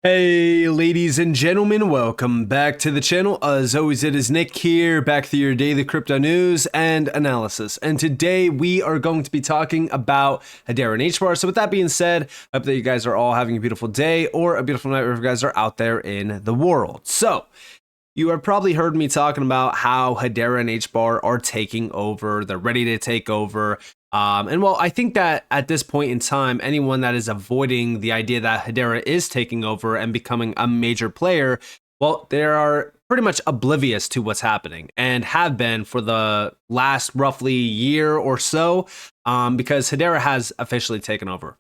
Hey ladies and gentlemen, welcome back to the channel. As always, it is Nick here, back with your daily crypto news and analysis. And today we are going to be talking about Hadera and HBAR. So with that being said, I hope that you guys are all having a beautiful day or a beautiful night wherever you guys are out there in the world. So you have probably heard me talking about how Hadera and HBAR are taking over. They're ready to take over. And well, I think that at this point in time, anyone that is avoiding the idea that Hedera is taking over and becoming a major player, well, they are pretty much oblivious to what's happening and have been for the last roughly year or so, because Hedera has officially taken over.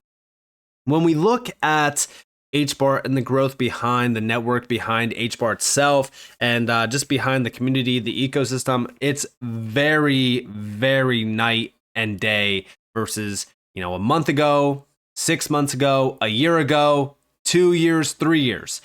When we look at HBAR and the growth behind the network, behind HBAR itself, and just behind the community, the ecosystem, it's very, very night and day versus, a month ago, 6 months ago, a year ago, 2 years, 3 years.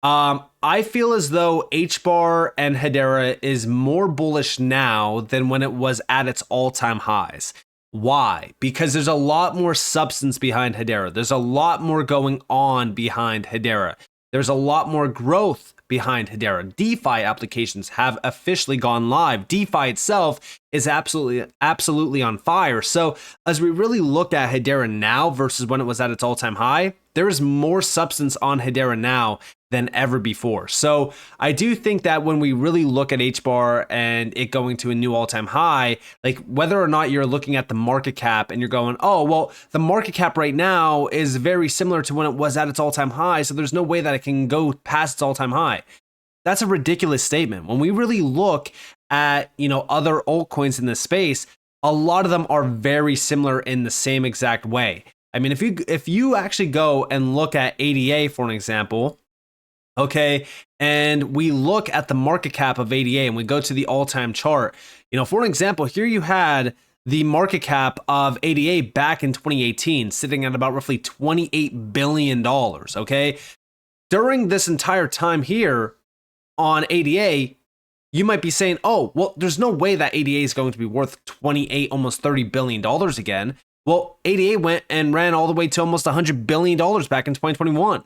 I feel as though HBAR and Hedera is more bullish now than when it was at its all-time highs. Why? Because there's a lot more substance behind Hedera. There's a lot more going on behind Hedera. There's a lot more growth behind Hedera. DeFi applications have officially gone live. DeFi itself is absolutely on fire. So as we really look at Hedera now versus when it was at its all-time high, there is more substance on Hedera now than ever before. So I do think that when we really look at HBAR and it going to a new all-time high, like whether or not you're looking at the market cap and you're going, oh, well, the market cap right now is very similar to when it was at its all-time high, so there's no way that it can go past its all-time high. That's a ridiculous statement. When we really look at, other altcoins in this space, a lot of them are very similar in the same exact way. I mean, if you actually go and look at ADA, for an example, okay, and we look at the market cap of ADA and we go to the all-time chart, for an example, here you had the market cap of ADA back in 2018 sitting at about roughly $28 billion, okay? During this entire time here on ADA, you might be saying, oh, well, there's no way that ADA is going to be worth 28, almost $30 billion again. Well, ADA went and ran all the way to almost $100 billion back in 2021.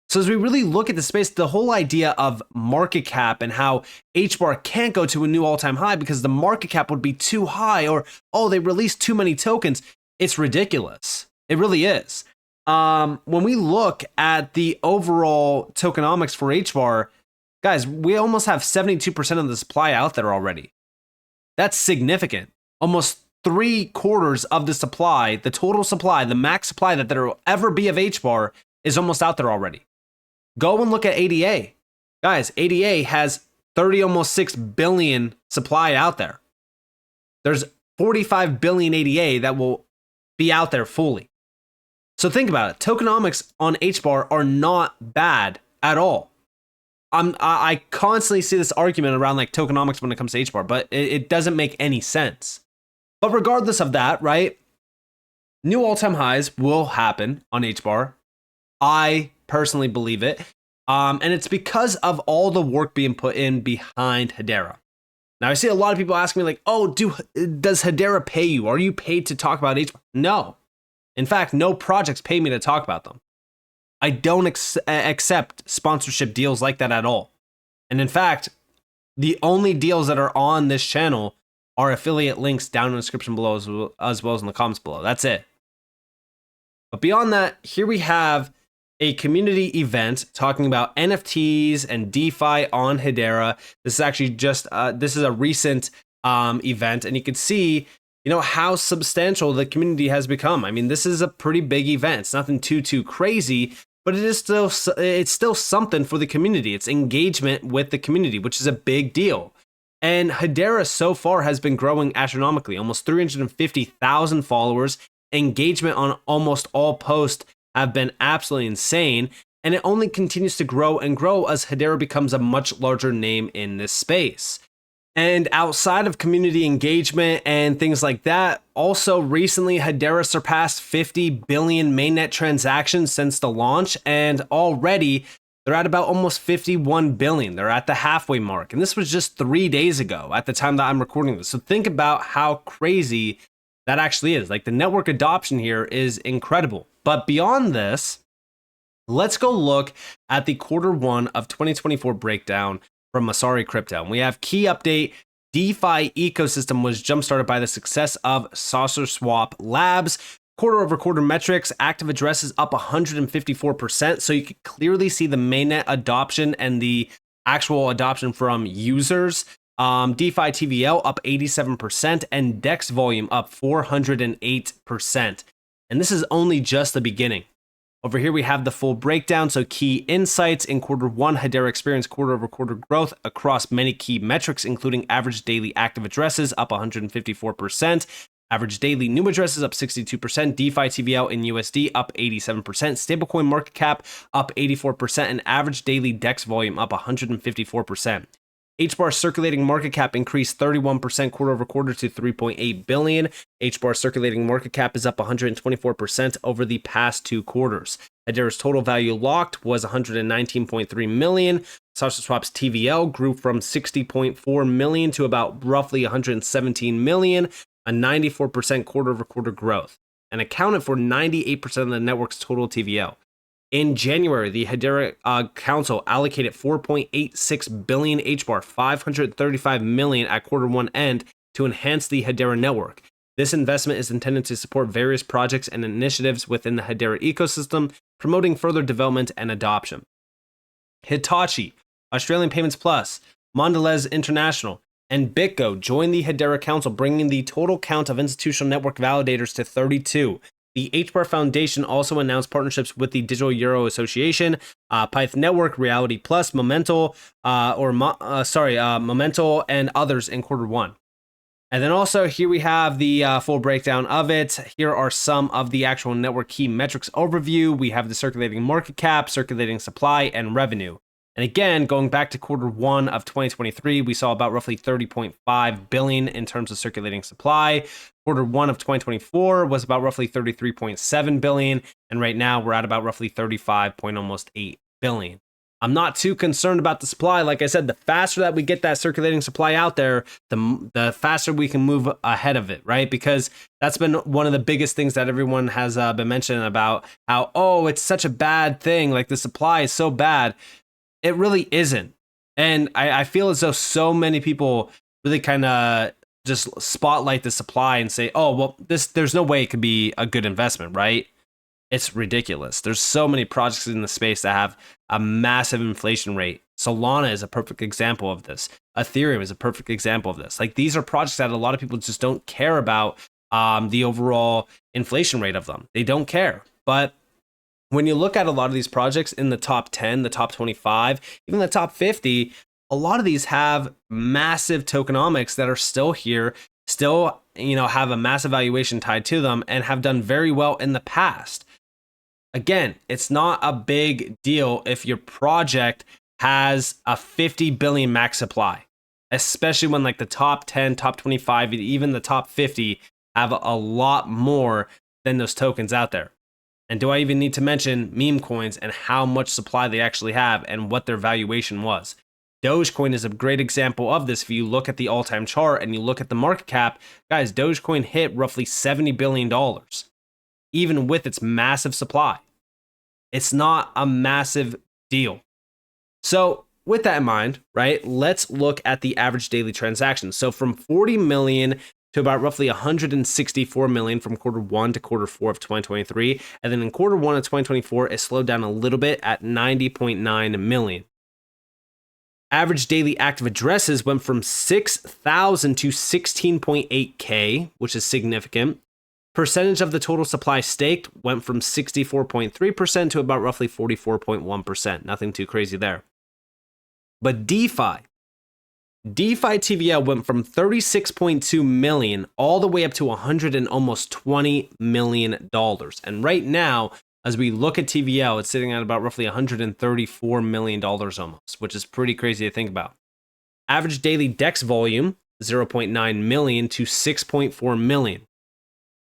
So as we really look at the space, the whole idea of market cap and how HBAR can't go to a new all-time high because the market cap would be too high, or, oh, they released too many tokens, it's ridiculous. It really is. When we look at the overall tokenomics for HBAR, guys, we almost have 72% of the supply out there already. That's significant. Almost 3/4 of the supply, the total supply, the max supply that there will ever be of HBAR is almost out there already. Go and look at ADA. Guys, ADA has 30, almost 6 billion supply out there. There's 45 billion ADA that will be out there fully. So think about it. Tokenomics on HBAR are not bad at all. I constantly see this argument around like tokenomics when it comes to HBAR, but it doesn't make any sense. But regardless of that, right? New all-time highs will happen on HBAR. I personally believe it. And it's because of all the work being put in behind Hedera. Now, I see a lot of people asking me like, oh, does Hedera pay you? Are you paid to talk about HBAR? No. In fact, no projects pay me to talk about them. I don't accept sponsorship deals like that at all. And in fact, the only deals that are on this channel are affiliate links down in the description below as well as in the comments below. That's it. But beyond that, here we have a community event talking about NFTs and DeFi on Hedera. This is actually just, this is a recent event, and you can see, how substantial the community has become. I mean, this is a pretty big event. It's nothing too crazy, but it's still something for the community. It's engagement with the community, which is a big deal. And Hedera so far has been growing astronomically, almost 350,000 followers. Engagement on almost all posts have been absolutely insane, and it only continues to grow and grow as Hedera becomes a much larger name in this space. And outside of community engagement and things like that, also recently Hedera surpassed 50 billion mainnet transactions since the launch, and already they're at about almost 51 billion. They're at the halfway mark, and this was just 3 days ago at the time that I'm recording this. So think about how crazy that actually is. Like, the network adoption here is incredible. But beyond this, Let's go look at the Q1 of 2024 breakdown from Masari Crypto. We have key update. DeFi ecosystem was jump-started by the success of Saucer Swap Labs. Quarter-over-quarter metrics, active addresses up 154%. So you can clearly see the mainnet adoption and the actual adoption from users. DeFi TVL up 87% and DEX volume up 408%. And this is only just the beginning. Over here, we have the full breakdown. So key insights in Q1, Hedera experienced quarter-over-quarter growth across many key metrics, including average daily active addresses up 154%, average daily new addresses up 62%, DeFi TVL in USD up 87%, stablecoin market cap up 84%, and average daily DEX volume up 154%. HBAR circulating market cap increased 31% quarter-over-quarter to 3.8 billion. HBAR circulating market cap is up 124% over the past 2 quarters. Hedera's total value locked was 119.3 million. Saucer Swap's TVL grew from 60.4 million to about roughly 117 million, a 94% quarter-over-quarter growth, and accounted for 98% of the network's total TVL. In January, the Hedera Council allocated 4.86 billion HBAR, 535 million at Q1 end to enhance the Hedera network. This investment is intended to support various projects and initiatives within the Hedera ecosystem, promoting further development and adoption. Hitachi, Australian Payments Plus, Mondelez International, and BitGo joined the Hedera Council, bringing the total count of institutional network validators to 32. The HBAR Foundation also announced partnerships with the Digital Euro Association, Python Network, Reality Plus, Memento, Memento, and others in Q1. And then also here we have the full breakdown of it. Here are some of the actual network key metrics overview. We have the circulating market cap, circulating supply, and revenue. And again, going back to Q1 of 2023, we saw about roughly 30.5 billion in terms of circulating supply. Q1 of 2024 was about roughly 33.7 billion. And right now we're at about roughly 35.8 billion. I'm not too concerned about the supply. Like I said, the faster that we get that circulating supply out there, the faster we can move ahead of it, right? Because that's been one of the biggest things that everyone has been mentioning about how, oh, it's such a bad thing. Like the supply is so bad. It really isn't. And I feel as though so many people really kind of just spotlight the supply and say, oh, well, there's no way it could be a good investment, right? It's ridiculous. There's so many projects in the space that have a massive inflation rate. Solana is a perfect example of this. Ethereum is a perfect example of this. Like these are projects that a lot of people just don't care about the overall inflation rate of them. They don't care. But when you look at a lot of these projects in the top 10, the top 25, even the top 50, a lot of these have massive tokenomics that are still here, still, have a massive valuation tied to them and have done very well in the past. Again, it's not a big deal if your project has a 50 billion max supply, especially when like the top 10, top 25, and even the top 50 have a lot more than those tokens out there. And do I even need to mention meme coins and how much supply they actually have and what their valuation was? Dogecoin is a great example of this. If you look at the all-time chart and you look at the market cap, guys, Dogecoin hit roughly $70 billion, even with its massive supply. It's not a massive deal. So with that in mind, right, let's look at the average daily transactions. So from 40 million to about roughly 164 million from Q1 to Q4 of 2023. And then in Q1 of 2024, it slowed down a little bit at 90.9 million. Average daily active addresses went from 6,000 to 16.8K, which is significant. Percentage of the total supply staked went from 64.3% to about roughly 44.1%. Nothing too crazy there. But DeFi TVL went from 36.2 million all the way up to 100 and almost $20 million. And right now, as we look at TVL, it's sitting at about roughly $134 million almost, which is pretty crazy to think about. Average daily DEX volume, 0.9 million to 6.4 million.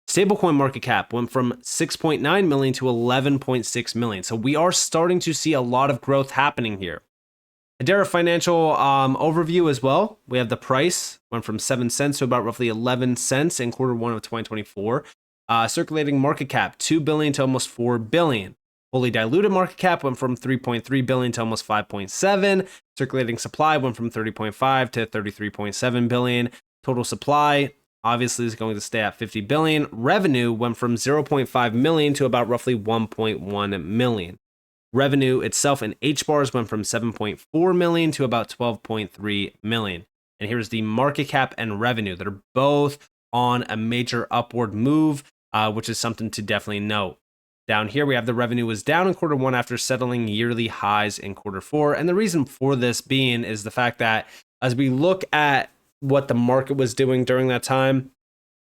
Stablecoin market cap went from 6.9 million to 11.6 million. So we are starting to see a lot of growth happening here. Hedera financial overview as well. We have the price went from 7 cents to about roughly 11 cents in Q1 of 2024. Circulating market cap, 2 billion to almost 4 billion. Fully diluted market cap went from 3.3 billion to almost 5.7. Circulating supply went from 30.5 to 33.7 billion. Total supply obviously is going to stay at 50 billion. Revenue went from 0.5 million to about roughly 1.1 million. Revenue itself in HBARs went from 7.4 million to about 12.3 million. And here's the market cap and revenue that are both on a major upward move, which is something to definitely note. Down here, we have the revenue was down in quarter one after settling yearly highs in quarter four. And the reason for this being is the fact that as we look at what the market was doing during that time,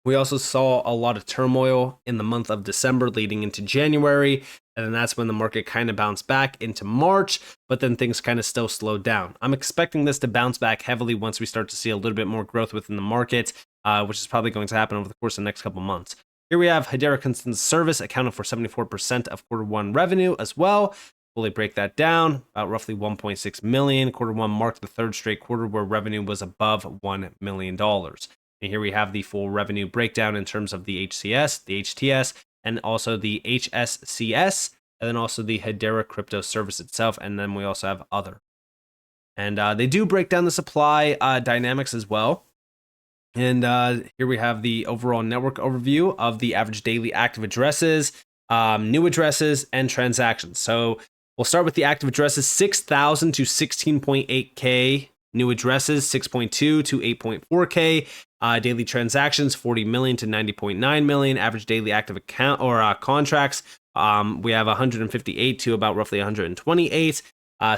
we also saw a lot of turmoil in the month of December leading into January. And then that's when the market kind of bounced back into March, but then things kind of still slowed down. I'm expecting this to bounce back heavily once we start to see a little bit more growth within the market, which is probably going to happen over the course of the next couple months. Here we have Hedera Consensus Service accounting for 74% of quarter one revenue as well. Fully break that down, about roughly 1.6 million. Quarter one marked the third straight quarter where revenue was above $1 million. And here we have the full revenue breakdown in terms of the HCS, the HTS, and also the HSCS, and then also the Hedera crypto service itself. And then we also have other. And they do break down the supply dynamics as well. And here we have the overall network overview of the average daily active addresses, new addresses, and transactions. So we'll start with the active addresses, 6,000 to 16.8K. New addresses, 6.2 to 8.4K. Daily transactions, 40 million to 90.9 million. Average daily active account or contracts, we have 158 to about roughly 128.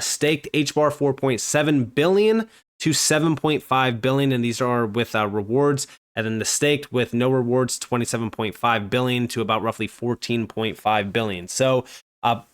Staked HBAR, 4.7 billion to 7.5 billion, and these are with rewards. And then the staked with no rewards, 27.5 billion to about roughly 14.5 billion. So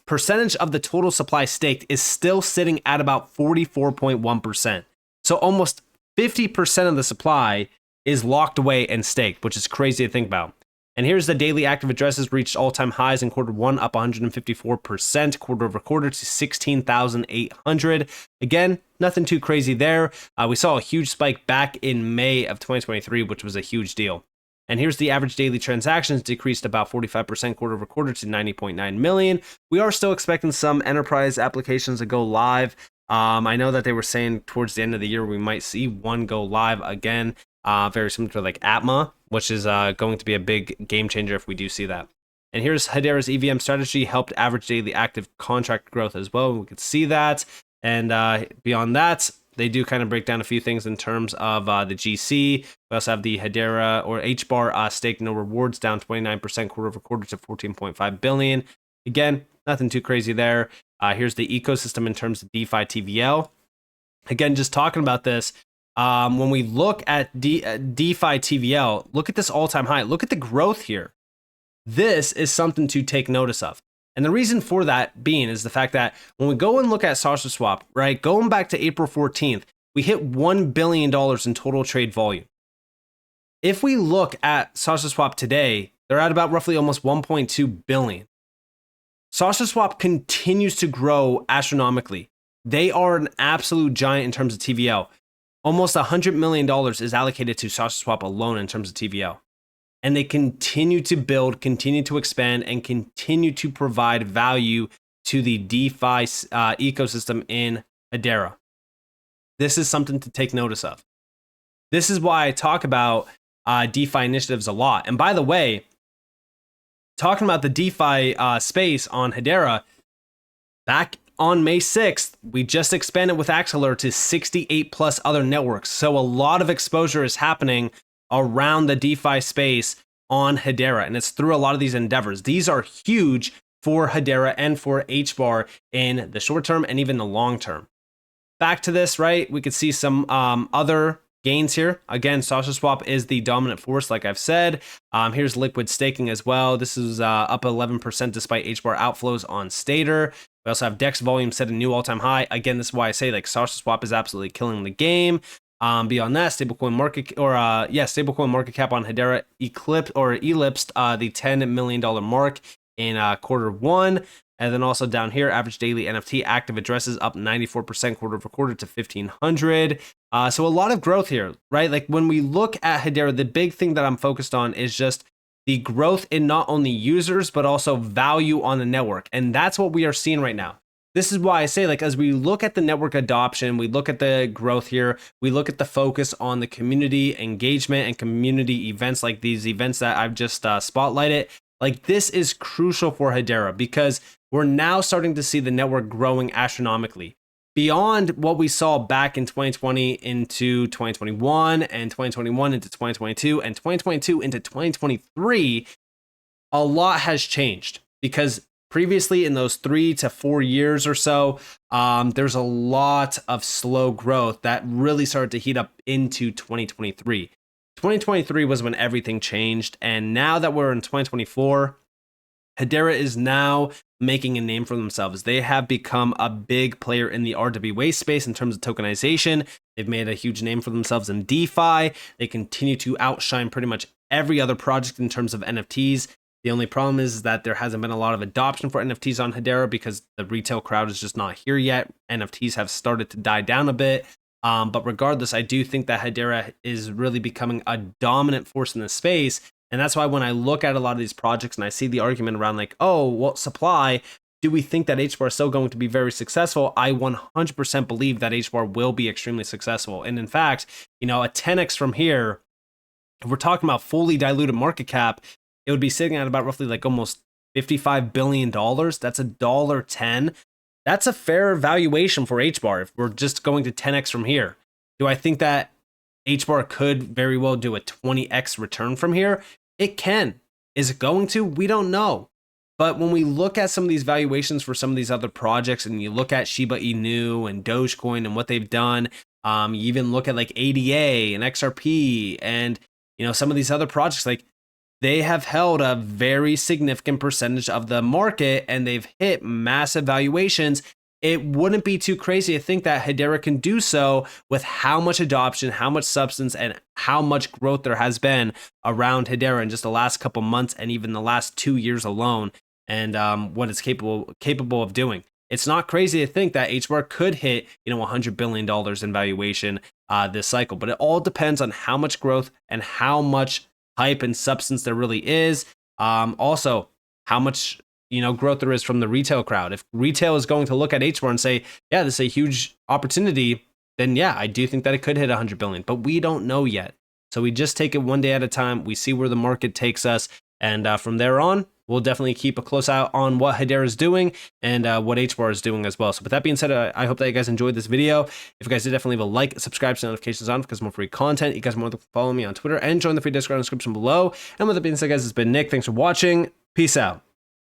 percentage of the total supply staked is still sitting at about 44.1%. So almost 50% of the supply is locked away and staked, which is crazy to think about. And here's the daily active addresses reached all-time highs in quarter one, up 154% quarter over quarter to 16,800. Again, nothing too crazy there. We saw a huge spike back in May of 2023, which was a huge deal. And here's the average daily transactions decreased about 45% quarter over quarter to 90.9 million. We are still expecting some enterprise applications to go live. I know that they were saying towards the end of the year, we might see one go live again, very similar to like Atma, which is going to be a big game changer if we do see that. And here's Hedera's EVM strategy helped average daily active contract growth as well. We could see that. And beyond that, they do kind of break down a few things in terms of the GC. We also have the Hadera or HBAR stake no rewards down 29% quarter over quarter to 14.5 billion. Again, nothing too crazy there. Here's the ecosystem in terms of DeFi TVL. Again, just talking about this, when we look at DeFi TVL, look at this all-time high. Look at the growth here. This is something to take notice of. And the reason for that being is the fact that when we go and look at SushiSwap, right, going back to April 14th, we hit $1 billion in total trade volume. If we look at SushiSwap today, they're at about roughly almost 1.2 billion. SushiSwap continues to grow astronomically. They are an absolute giant in terms of TVL. Almost $100 million is allocated to SushiSwap alone in terms of TVL. And they continue to build, continue to expand, and continue to provide value to the DeFi ecosystem in Hedera. This is something to take notice of. This is why I talk about DeFi initiatives a lot. And by the way, talking about the DeFi space on Hedera, back on May 6th, we just expanded with Axeler to 68 plus other networks. So a lot of exposure is happening around the DeFi space on Hedera, and it's through a lot of these endeavors. These are huge for Hedera and for HBAR in the short term and even the long term. Back to this, right? We could see some other gains here. Again, SushiSwap is the dominant force, like I've said. Here's liquid staking as well. This is up 11% despite HBAR outflows on Stater. We also have DEX volume set a new all-time high. Again, this is why I say like SushiSwap is absolutely killing the game. Beyond that, stablecoin market cap on Hedera ellipsed the $10 million mark in quarter one. And then also down here, average daily NFT active addresses up 94% quarter over quarter to 1,500. So a lot of growth here, right? Like when we look at Hedera, the big thing that I'm focused on is just the growth in not only users, but also value on the network. And that's what we are seeing right now. This is why I say, like, as we look at the network adoption, we look at the growth here, we look at the focus on the community engagement and community events like these events that I've just spotlighted. Like, this is crucial for Hedera because we're now starting to see the network growing astronomically. Beyond what we saw back in 2020 into 2021 and 2021 into 2022 and 2022 into 2023, a lot has changed because previously in those 3 to 4 years or so, there's a lot of slow growth that really started to heat up into 2023. 2023 was when everything changed. And now that we're in 2024, Hedera is now making a name for themselves. They have become a big player in the RWA space in terms of tokenization. They've made a huge name for themselves in DeFi. They continue to outshine pretty much every other project in terms of NFTs. The only problem is that there hasn't been a lot of adoption for NFTs on Hedera because the retail crowd is just not here yet. NFTs have started to die down a bit. But regardless, I do think that Hedera is really becoming a dominant force in the space. And that's why when I look at a lot of these projects and I see the argument around like, oh, well, supply, do we think that HBAR is still going to be very successful? I 100% believe that HBAR will be extremely successful. And in fact, a 10x from here, if we're talking about fully diluted market cap, it would be sitting at about roughly like almost $55 billion. That's $1.10. That's a fair valuation for HBAR if we're just going to 10x from here. Do I think that HBAR could very well do a 20x return from here? It can. Is it going to? We don't know. But when we look at some of these valuations for some of these other projects and you look at Shiba Inu and Dogecoin and what they've done, you even look at like ADA and XRP and some of these other projects, like they have held a very significant percentage of the market and they've hit massive valuations. It wouldn't be too crazy to think that Hedera can do so with how much adoption, how much substance, and how much growth there has been around Hedera in just the last couple months and even the last 2 years alone, and what it's capable of doing. It's not crazy to think that HBAR could hit $100 billion in valuation this cycle, but it all depends on how much growth and how much hype and substance there really is. Also, how much growth there is from the retail crowd. If retail is going to look at HBAR and say, yeah, this is a huge opportunity, then yeah, I do think that it could hit 100 billion, but we don't know yet. So we just take it one day at a time. We see where the market takes us. And from there on, we'll definitely keep a close eye on what Hedera is doing and what HBAR is doing as well. So with that being said, I hope that you guys enjoyed this video. If you guys did, definitely leave a like, subscribe, to notifications on because more free content. You guys are more than follow me on Twitter and join the free Discord in the description below. And with that being said, guys, it's been Nick. Thanks for watching. Peace out.